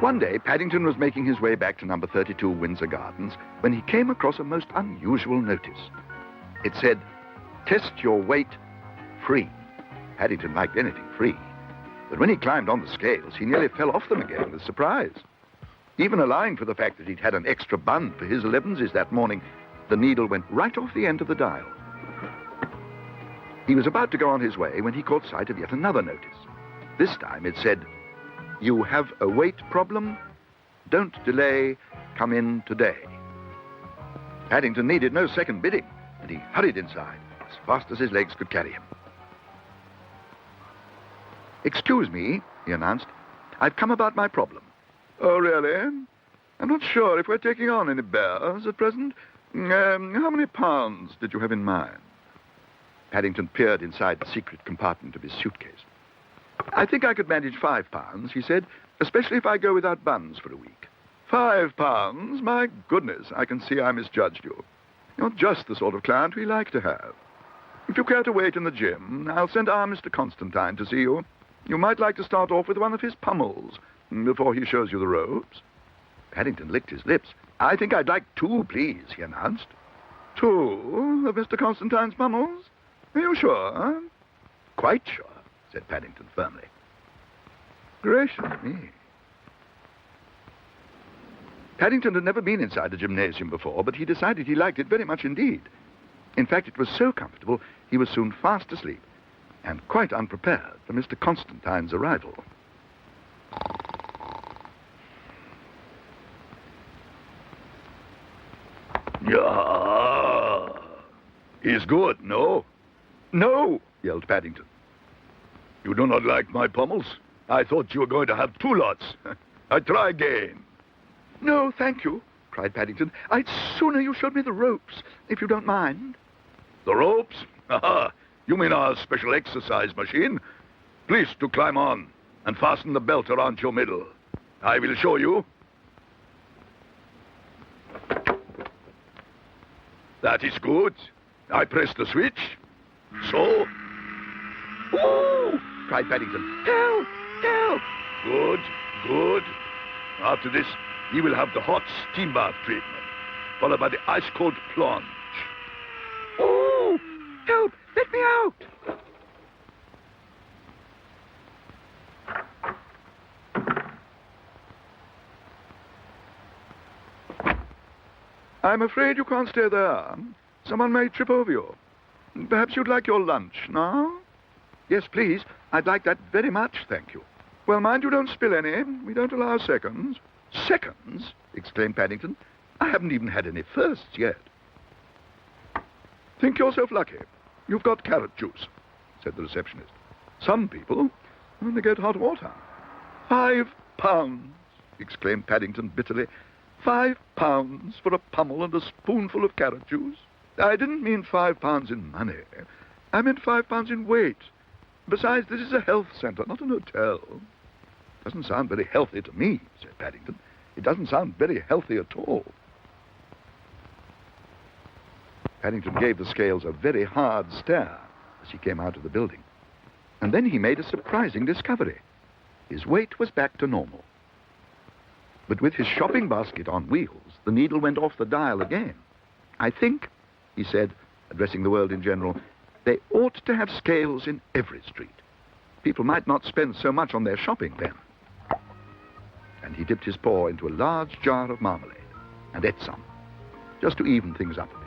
One day, Paddington was making his way back to number 32 Windsor Gardens when he came across a most unusual notice. It said, "Test your weight free." Paddington liked anything free. But when he climbed on the scales, he nearly fell off them again with surprise. Even allowing for the fact that he'd had an extra bun for his 11s that morning, the needle went right off the end of the dial. He was about to go on his way when he caught sight of yet another notice. This time it said, "You have a weight problem? Don't delay. Come in today." Paddington needed no second bidding, and he hurried inside as fast as his legs could carry him. "Excuse me," he announced. "I've come about my problem." "Oh, really? I'm not sure if we're taking on any bears at present. How many pounds did you have in mind?" Paddington peered inside the secret compartment of his suitcase. "I think I could manage 5 pounds," he said, "especially if I go without buns for a week." 5 pounds? My goodness, I can see I misjudged you. You're just the sort of client we like to have. If you care to wait in the gym, I'll send our Mr. Constantine to see you. You might like to start off with one of his pummels before he shows you the ropes." Paddington licked his lips. "I think I'd like 2, please," he announced. 2 of Mr. Constantine's pummels? Are you sure? "Quite sure," said Paddington firmly. "Gracious me." Paddington had never been inside a gymnasium before, but he decided he liked it very much indeed. In fact, it was so comfortable, he was soon fast asleep, and quite unprepared for Mr. Constantine's arrival. "Yeah, he's good, no?" "No," yelled Paddington. "You do not like my pummels? I thought you were going to have 2 lots. I try again." "No, thank you," cried Paddington. "I'd sooner you showed me the ropes, if you don't mind." "The ropes? Aha! You mean our special exercise machine? Please to climb on and fasten the belt around your middle. I will show you." That is good. I press the switch. So. "Ooh!" cried Paddington. "Help! Help!" Good, good. After this, you will have the hot steam bath treatment, followed by the ice-cold plunge. "Ooh! Help! Let me out!" "I'm afraid you can't stay there. Someone may trip over you. Perhaps you'd like your lunch now?" "Yes, please. I'd like that very much, thank you." "Well, mind you don't spill any. We don't allow seconds." "Seconds?" exclaimed Paddington. "I haven't even had any firsts yet." "Think yourself lucky. You've got carrot juice," said the receptionist. "Some people only get hot water." 5 pounds, exclaimed Paddington bitterly. 5 pounds for a pummel and a spoonful of carrot juice? I didn't mean 5 pounds in money. I meant 5 pounds in weight. Besides, this is a health centre, not an hotel. Doesn't sound very healthy to me, said Paddington. It doesn't sound very healthy at all. Paddington gave the scales a very hard stare as he came out of the building. And then he made a surprising discovery. His weight was back to normal. But with his shopping basket on wheels, the needle went off the dial again. I think, he said, addressing the world in general, they ought to have scales in every street. People might not spend so much on their shopping then. And he dipped his paw into a large jar of marmalade and ate some, just to even things up a bit.